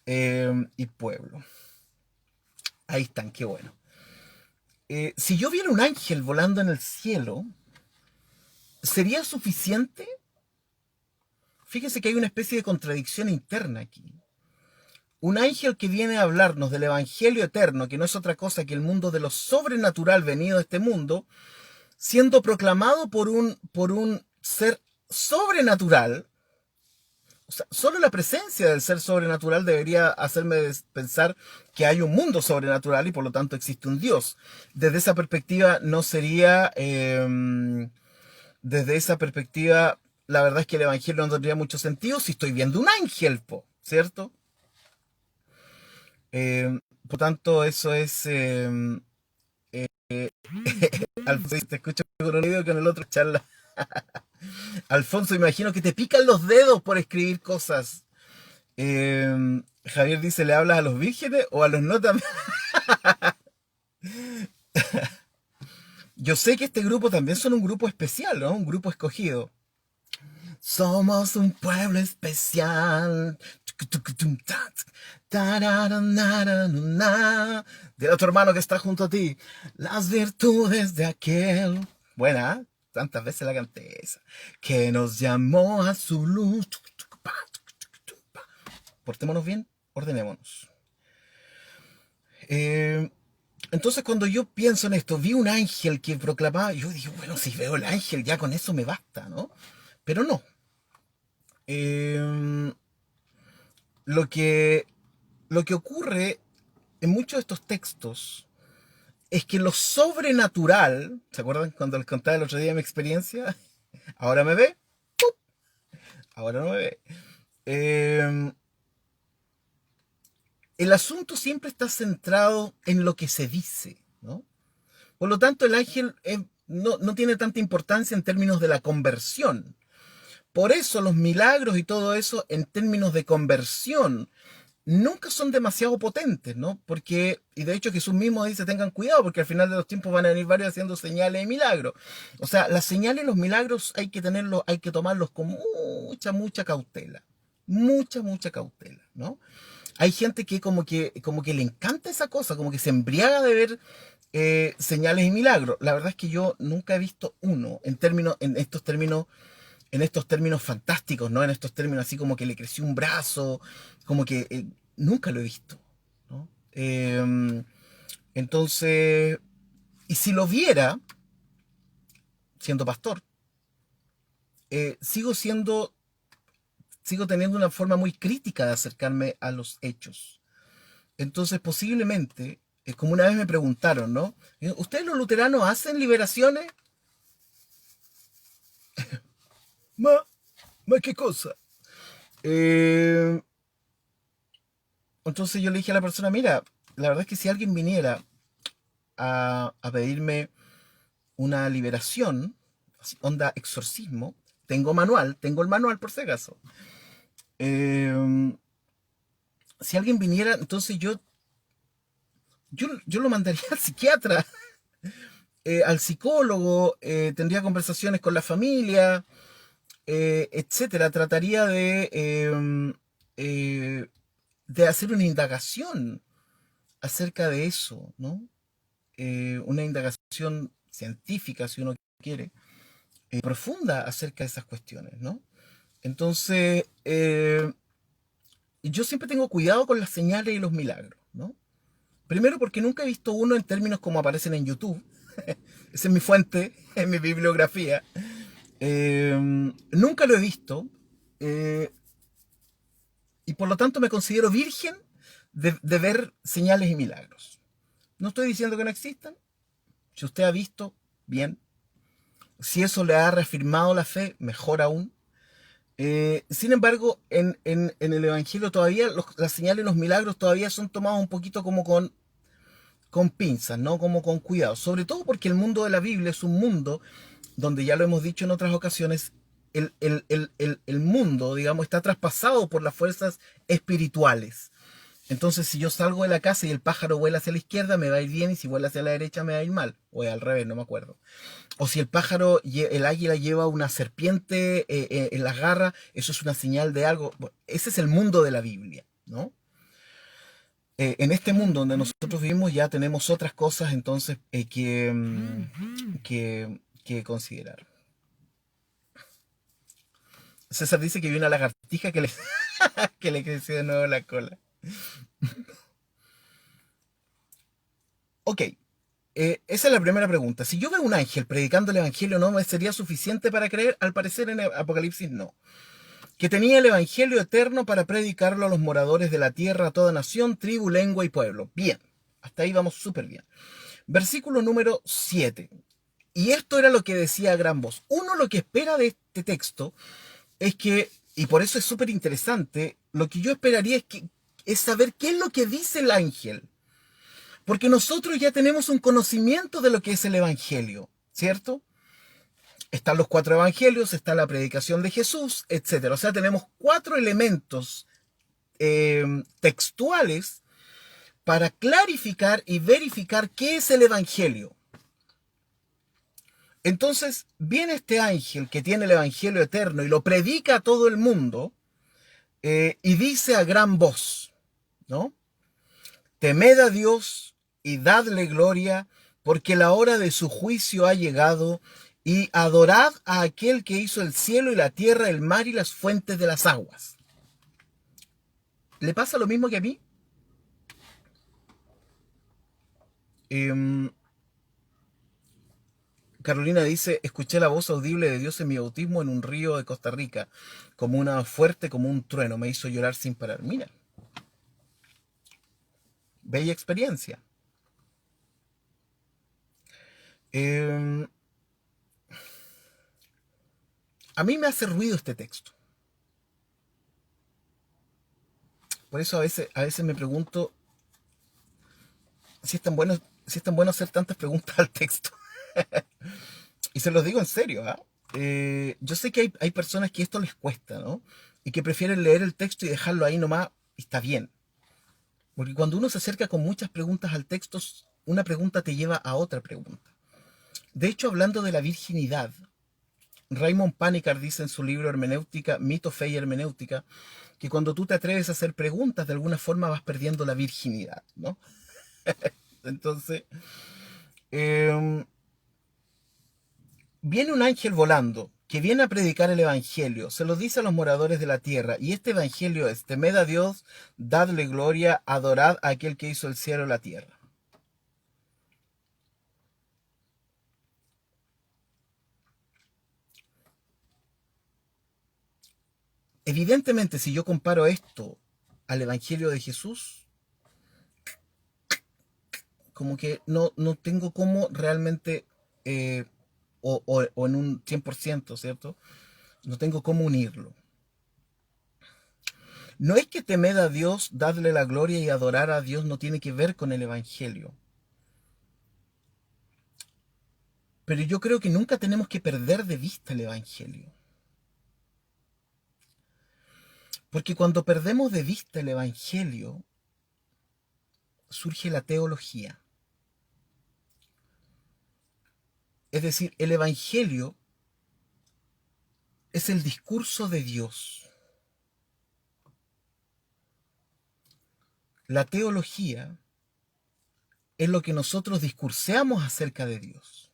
y pueblo. Ahí están, qué bueno. Si yo viera un ángel volando en el cielo, ¿sería suficiente? Fíjese que hay una especie de contradicción interna aquí. un ángel que viene a hablarnos del Evangelio eterno, que no es otra cosa que el mundo de lo sobrenatural venido a este mundo, siendo proclamado por un ser sobrenatural. O sea, solo la presencia del ser sobrenatural debería hacerme pensar que hay un mundo sobrenatural y por lo tanto existe un Dios. Desde esa perspectiva no sería... desde esa perspectiva, la verdad es que el Evangelio no tendría mucho sentido si estoy viendo un ángel, ¿cierto? Por tanto, eso es... Alfonso, te escucho con un video y con el otro charla. Alfonso, imagino que te pican los dedos por escribir cosas. Javier dice, ¿le hablas a los vírgenes o a los no también? Yo sé que este grupo también son un grupo especial, ¿no? Un grupo escogido. Somos un pueblo especial. Del otro hermano que está junto a ti. Las virtudes de aquel. Buena, tantas veces la canté esa. Que nos llamó a su luz. Portémonos bien, ordenémonos. Entonces cuando yo pienso en esto, vi un ángel que proclamaba, yo dije, bueno, si veo el ángel ya con eso me basta, ¿no? Pero no. Eh, lo, que, lo que ocurre en muchos de estos textos es que lo sobrenatural, ¿se acuerdan cuando les contaba el otro día mi experiencia? Ahora me ve, ¡pup! Ahora no me ve. El asunto siempre está centrado en lo que se dice, ¿no? Por lo tanto, el ángel no tiene tanta importancia en términos de la conversión. Por eso los milagros y todo eso, en términos de conversión, nunca son demasiado potentes, ¿no? Porque, y de hecho Jesús mismo dice, tengan cuidado, porque al final de los tiempos van a venir varios haciendo señales y milagros. O sea, las señales y los milagros hay que tomarlos con mucha cautela. Mucha cautela, ¿no? Hay gente que como que le encanta esa cosa, como que se embriaga de ver señales y milagros. La verdad es que yo nunca he visto uno en estos términos fantásticos, ¿no? En estos términos así como que le creció un brazo, como que nunca lo he visto, ¿no? Entonces, y si lo viera, siendo pastor, eh, sigo siendo, sigo teniendo una forma muy crítica de acercarme a los hechos. Entonces, posiblemente, como una vez me preguntaron, ¿no? ¿Ustedes los luteranos hacen liberaciones? ¿Ma? ¿Ma qué cosa? Eh, entonces yo le dije a la persona, mira, la verdad es que si alguien viniera a pedirme una liberación, así, onda exorcismo, tengo el manual por si acaso. Eh, si alguien viniera, entonces yo lo mandaría al psiquiatra, al psicólogo, tendría conversaciones con la familia, etcétera. Trataría de hacer una indagación acerca de eso, ¿no? Una indagación científica, si uno quiere, profunda acerca de esas cuestiones, ¿no? Entonces, yo siempre tengo cuidado con las señales y los milagros, ¿no? Primero porque nunca he visto uno en términos como aparecen en YouTube. Esa es mi fuente, en mi bibliografía. Nunca lo he visto. eh, y por lo tanto me considero virgen de ver señales y milagros. No estoy diciendo que no existan. Si usted ha visto, bien. Si eso le ha reafirmado la fe, mejor aún. Sin embargo, en el Evangelio todavía las señales y los milagros todavía son tomados un poquito como con pinzas, ¿no? Como con cuidado. Sobre todo porque el mundo de la Biblia es un mundo donde, ya lo hemos dicho en otras ocasiones, el mundo, digamos, está traspasado por las fuerzas espirituales. Entonces, si yo salgo de la casa y el pájaro vuela hacia la izquierda, me va a ir bien, y si vuela hacia la derecha, me va a ir mal. O al revés, no me acuerdo. O si el águila lleva una serpiente en las garras, eso es una señal de algo. Bueno, ese es el mundo de la Biblia, ¿no? En este mundo donde nosotros vivimos ya tenemos otras cosas entonces que considerar. César dice que vio una lagartija que le, que le creció de nuevo la cola. Ok, esa es la primera pregunta. Si yo veo un ángel predicando el Evangelio, ¿no me sería suficiente para creer? Al parecer en el Apocalipsis no. Que tenía el Evangelio eterno para predicarlo a los moradores de la tierra, a toda nación, tribu, lengua y pueblo. Bien, hasta ahí vamos súper bien. Versículo número 7. Y esto era lo que decía a gran voz. Uno lo que espera de este texto es que, y por eso es súper interesante, lo que yo esperaría es saber qué es lo que dice el ángel. Porque nosotros ya tenemos un conocimiento de lo que es el Evangelio, ¿cierto? Están los 4 evangelios, está la predicación de Jesús, etcétera. O sea, tenemos 4 elementos textuales para clarificar y verificar qué es el Evangelio. Entonces, viene este ángel que tiene el Evangelio eterno y lo predica a todo el mundo y dice a gran voz, ¿no? Temed a Dios y dadle gloria, porque la hora de su juicio ha llegado, y adorad a aquel que hizo el cielo y la tierra, el mar y las fuentes de las aguas. ¿Le pasa lo mismo que a mí? Eh, Carolina dice, escuché la voz audible de Dios en mi bautismo en un río de Costa Rica, como una fuerte, como un trueno, me hizo llorar sin parar. Mira, bella experiencia. Eh, a mí me hace ruido este texto. Por eso a veces me pregunto si es tan bueno hacer tantas preguntas al texto. Y se los digo en serio, ¿ah? Yo sé que hay personas que esto les cuesta, ¿no? Y que prefieren leer el texto y dejarlo ahí nomás, y está bien. Porque cuando uno se acerca con muchas preguntas al texto, una pregunta te lleva a otra pregunta. De hecho, hablando de la virginidad, Raymond Panikar dice en su libro Hermenéutica, Mito, Fe y Hermenéutica, que cuando tú te atreves a hacer preguntas, de alguna forma vas perdiendo la virginidad, ¿no? Entonces, eh, viene un ángel volando que viene a predicar el Evangelio, se lo dice a los moradores de la tierra, y este Evangelio es, temed a Dios, dadle gloria, adorad a aquel que hizo el cielo y la tierra. Evidentemente, si yo comparo esto al Evangelio de Jesús, como que no tengo cómo realmente, eh, o en un 100%, ¿cierto? No tengo cómo unirlo. No es que temed a Dios, dadle la gloria y adorar a Dios no tiene que ver con el Evangelio. Pero yo creo que nunca tenemos que perder de vista el Evangelio. Porque cuando perdemos de vista el Evangelio, surge la teología. Es decir, el Evangelio es el discurso de Dios. La teología es lo que nosotros discurseamos acerca de Dios.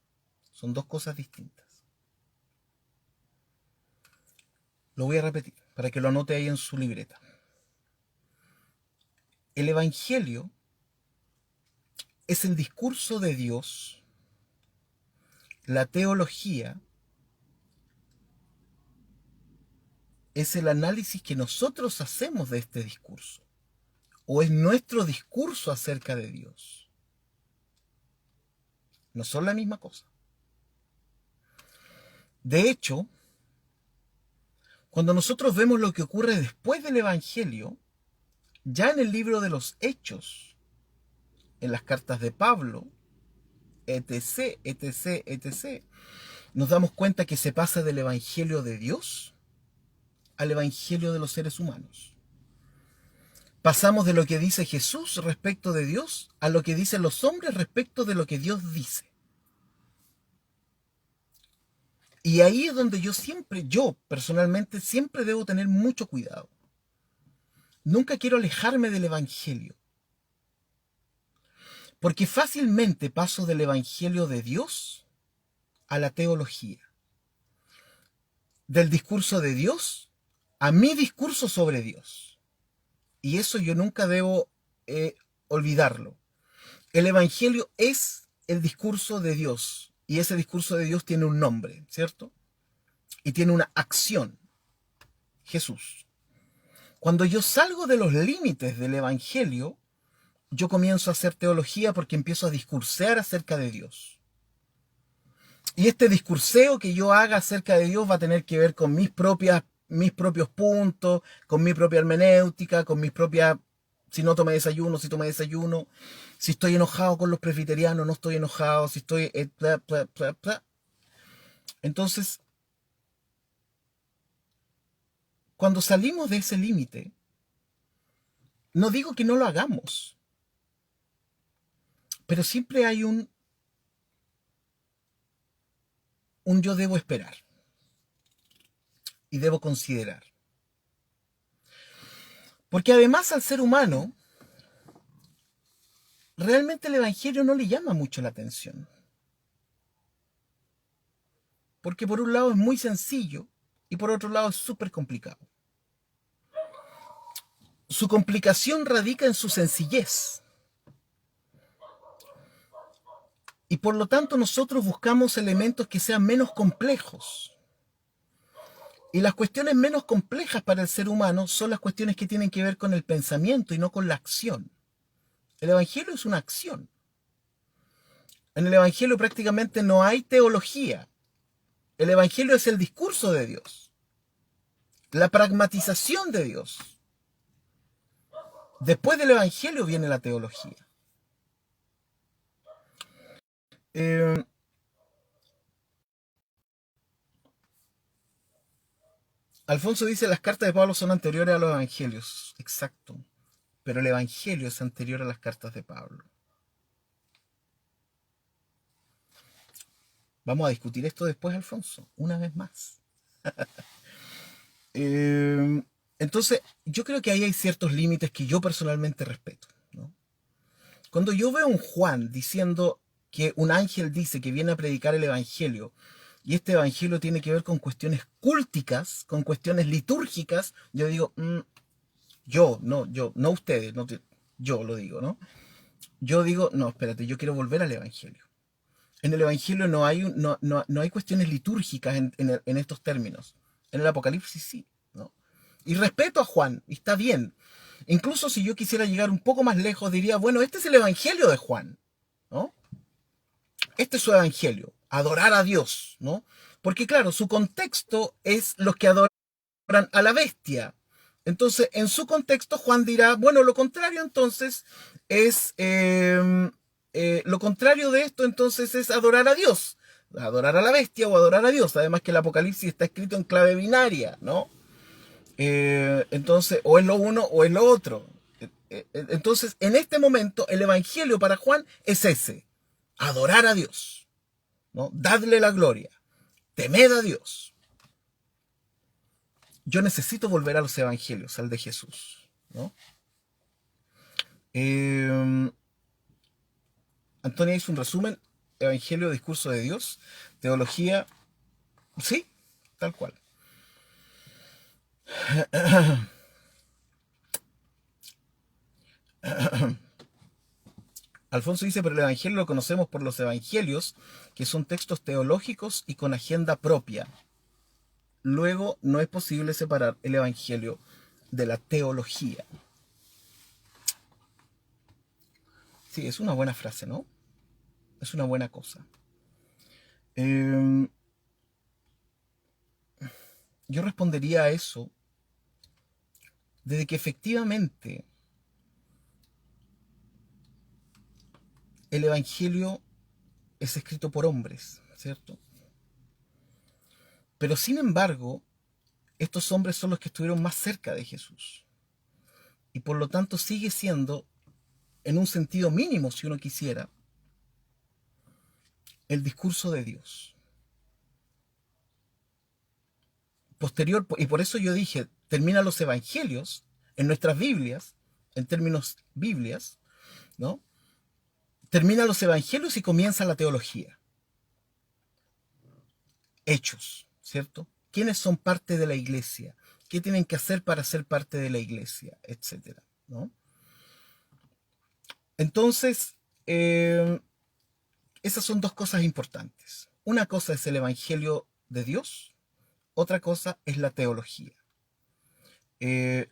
Son dos cosas distintas. Lo voy a repetir para que lo anote ahí en su libreta. El Evangelio es el discurso de Dios. La teología es el análisis que nosotros hacemos de este discurso. O es nuestro discurso acerca de Dios. No son la misma cosa. De hecho, cuando nosotros vemos lo que ocurre después del Evangelio, ya en el libro de los Hechos, en las cartas de Pablo, etc., etc., etc., nos damos cuenta que se pasa del Evangelio de Dios al Evangelio de los seres humanos. Pasamos de lo que dice Jesús respecto de Dios a lo que dicen los hombres respecto de lo que Dios dice. Y ahí es donde yo personalmente, siempre debo tener mucho cuidado. Nunca quiero alejarme del Evangelio. Porque fácilmente paso del Evangelio de Dios a la teología. Del discurso de Dios a mi discurso sobre Dios. Y eso yo nunca debo olvidarlo. El Evangelio es el discurso de Dios. Y ese discurso de Dios tiene un nombre, ¿cierto? Y tiene una acción. Jesús. Cuando yo salgo de los límites del Evangelio, yo comienzo a hacer teología porque empiezo a discursear acerca de Dios. Y este discurseo que yo haga acerca de Dios va a tener que ver con mis propios puntos, con mi propia hermenéutica, con mis propias, si no tomé desayuno, si tomé desayuno, si estoy enojado con los presbiterianos, no estoy enojado, si estoy... bla, bla, bla, bla. Entonces, cuando salimos de ese límite, no digo que no lo hagamos, pero siempre hay un yo debo esperar y debo considerar. Porque además al ser humano, realmente el Evangelio no le llama mucho la atención. Porque por un lado es muy sencillo y por otro lado es súper complicado. Su complicación radica en su sencillez. Y por lo tanto nosotros buscamos elementos que sean menos complejos. Y las cuestiones menos complejas para el ser humano son las cuestiones que tienen que ver con el pensamiento y no con la acción. El Evangelio es una acción. En el Evangelio prácticamente no hay teología. El Evangelio es el discurso de Dios, la pragmatización de Dios. Después del Evangelio viene la teología. Eh, Alfonso dice, las cartas de Pablo son anteriores a los evangelios. Exacto. Pero el evangelio es anterior a las cartas de Pablo. Vamos a discutir esto después, Alfonso, una vez más. Eh, entonces, yo creo que ahí hay ciertos límites que yo personalmente respeto, ¿no? Cuando yo veo a un Juan diciendo que un ángel dice que viene a predicar el evangelio, y este evangelio tiene que ver con cuestiones cúlticas, con cuestiones litúrgicas, yo digo, no ustedes, no, yo lo digo, ¿no? Yo digo, no, espérate, yo quiero volver al evangelio. En el evangelio no hay cuestiones litúrgicas en estos términos. En el Apocalipsis sí, ¿no? Y respeto a Juan, y está bien. Incluso si yo quisiera llegar un poco más lejos, diría, bueno, este es el evangelio de Juan, ¿no? Este es su evangelio, adorar a Dios, ¿no? Porque claro, su contexto es los que adoran a la bestia. Entonces, en su contexto, Juan dirá, bueno, lo contrario entonces es, lo contrario de esto entonces es adorar a Dios, adorar a la bestia o adorar a Dios. Además que el Apocalipsis está escrito en clave binaria, ¿no? Entonces, o es lo uno o es lo otro. Entonces, en este momento, el Evangelio para Juan es ese, adorar a Dios, ¿no? Dadle la gloria, temed a Dios. Yo necesito volver a los evangelios, al de Jesús, ¿no? Eh, Antonia hizo un resumen, evangelio, discurso de Dios, teología, sí, tal cual. Alfonso dice, pero el evangelio lo conocemos por los evangelios, que son textos teológicos y con agenda propia. Luego, no es posible separar el evangelio de la teología. Sí, es una buena frase, ¿no? Es una buena cosa. Yo respondería a eso desde que efectivamente el Evangelio es escrito por hombres, ¿cierto? Pero sin embargo, estos hombres son los que estuvieron más cerca de Jesús. Y por lo tanto sigue siendo, en un sentido mínimo, si uno quisiera, el discurso de Dios. Posterior, y por eso yo dije, terminan los evangelios en nuestras Biblias, en términos Biblias, ¿no? Terminan los evangelios y comienza la teología. Hechos, ¿cierto? ¿Quiénes son parte de la iglesia? ¿Qué tienen que hacer para ser parte de la iglesia? Etcétera. ¿no? Entonces, esas son dos cosas importantes. Una cosa es el Evangelio de Dios, otra cosa es la teología. Eh,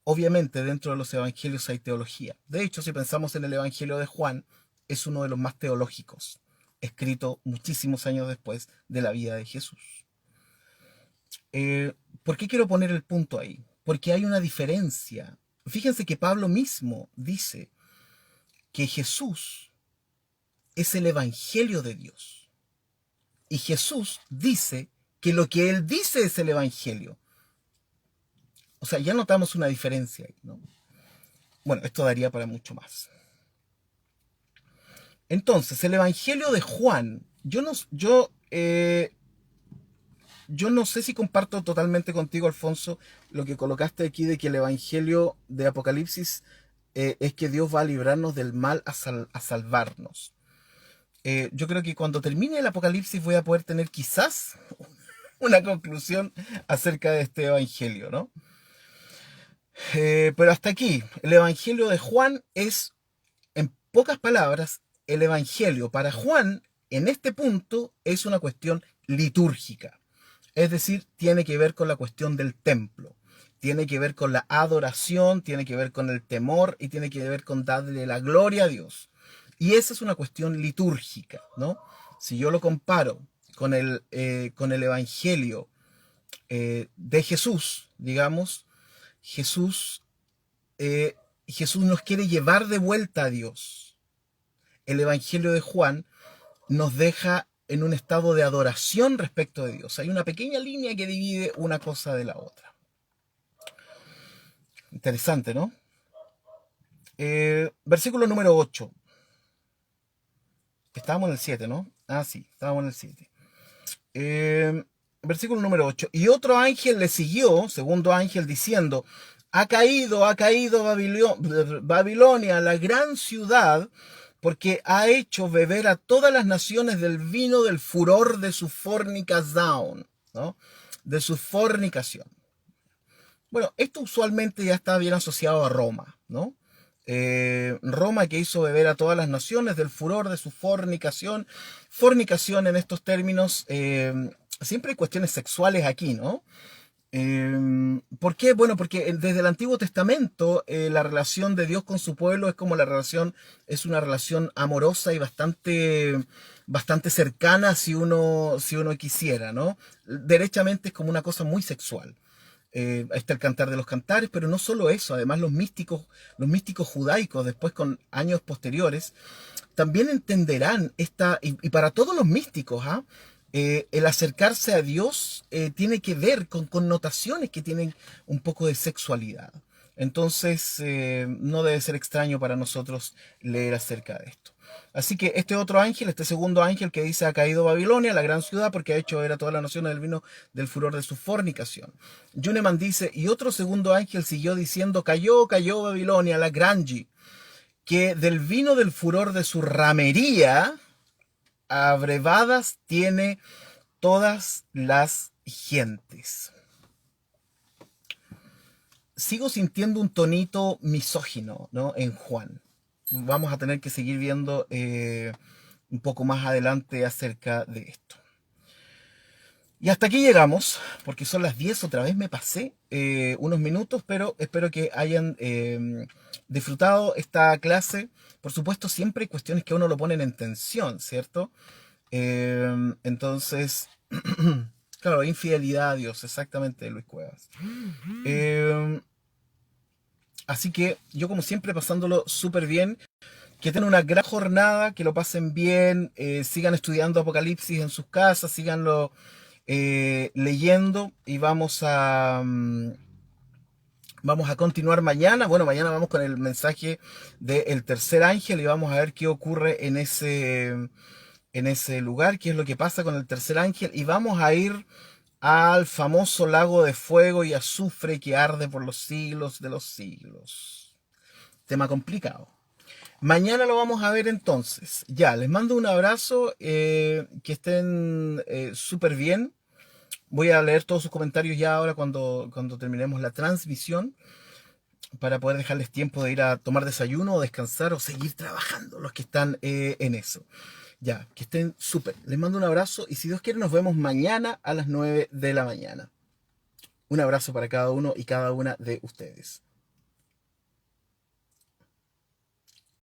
Obviamente dentro de los evangelios hay teología. De hecho, si pensamos en el Evangelio de Juan, es uno de los más teológicos, escrito muchísimos años después de la vida de Jesús. ¿Por qué quiero poner el punto ahí? Porque hay una diferencia. Fíjense que Pablo mismo dice que Jesús es el Evangelio de Dios. Y Jesús dice que lo que él dice es el Evangelio. O sea, ya notamos una diferencia ahí, ¿no? Bueno, esto daría para mucho más. Entonces, el Evangelio de Juan, yo no sé si comparto totalmente contigo, Alfonso, lo que colocaste aquí de que el Evangelio de Apocalipsis es que Dios va a librarnos del mal a salvarnos. Yo creo que cuando termine el Apocalipsis voy a poder tener quizás una conclusión acerca de este Evangelio, ¿no? Pero hasta aquí, el Evangelio de Juan es, en pocas palabras, el Evangelio para Juan, en este punto, es una cuestión litúrgica. Es decir, tiene que ver con la cuestión del templo, tiene que ver con la adoración, tiene que ver con el temor y tiene que ver con darle la gloria a Dios. Y esa es una cuestión litúrgica, ¿no? Si yo lo comparo con el Evangelio de Jesús, digamos, Jesús, Jesús nos quiere llevar de vuelta a Dios. El Evangelio de Juan nos deja en un estado de adoración respecto de Dios. Hay una pequeña línea que divide una cosa de la otra. Interesante, ¿no? Versículo número 8. Estábamos en el 7, ¿no? Ah, sí, estábamos en el 7. Versículo número 8. Y otro ángel le siguió, segundo ángel, diciendo, ha caído Babilonia, la gran ciudad, porque ha hecho beber a todas las naciones del vino del furor de su fornicación, ¿no? De su fornicación. Bueno, esto usualmente ya está bien asociado a Roma, ¿no? Roma que hizo beber a todas las naciones del furor de su fornicación. Fornicación en estos términos, siempre hay cuestiones sexuales aquí, ¿no? ¿Por qué? Bueno, porque desde el Antiguo Testamento la relación de Dios con su pueblo es como es una relación amorosa y bastante cercana si uno quisiera, ¿no? Derechamente es como una cosa muy sexual. Está el Cantar de los Cantares, pero no solo eso, además los místicos judaicos, después con años posteriores, también entenderán y para todos los místicos, ¿ah? El acercarse a Dios tiene que ver con connotaciones que tienen un poco de sexualidad. Entonces, no debe ser extraño para nosotros leer acerca de esto. Así que este otro ángel, este segundo ángel que dice ha caído Babilonia, la gran ciudad, porque ha hecho ver a todas las naciones del vino del furor de su fornicación. Juneman dice, y otro segundo ángel siguió diciendo, cayó Babilonia, la grande, que del vino del furor de su ramería, abrevadas tiene todas las gentes. Sigo sintiendo un tonito misógino, ¿no? En Juan. Vamos a tener que seguir viendo un poco más adelante acerca de esto. Y hasta aquí llegamos, porque son las 10, otra vez me pasé unos minutos, pero espero que hayan disfrutado esta clase. Por supuesto, siempre hay cuestiones que a uno lo ponen en tensión, ¿cierto? Entonces, claro, infidelidad a Dios, exactamente, Luis Cuevas. Así que yo como siempre pasándolo súper bien, que tengan una gran jornada, que lo pasen bien, sigan estudiando Apocalipsis en sus casas, síganlo leyendo y vamos a continuar mañana. Bueno, mañana vamos con el mensaje del tercer ángel y vamos a ver qué ocurre en ese lugar, qué es lo que pasa con el tercer ángel y vamos a ir al famoso lago de fuego y azufre que arde por los siglos de los siglos. Tema complicado. Mañana lo vamos a ver entonces. Ya, les mando un abrazo, que estén súper bien. Voy a leer todos sus comentarios ya ahora cuando terminemos la transmisión. para poder dejarles tiempo de ir a tomar desayuno o descansar o seguir trabajando los que están en eso. Ya, que estén súper. Les mando un abrazo y si Dios quiere nos vemos mañana a las 9 de la mañana. Un abrazo para cada uno y cada una de ustedes.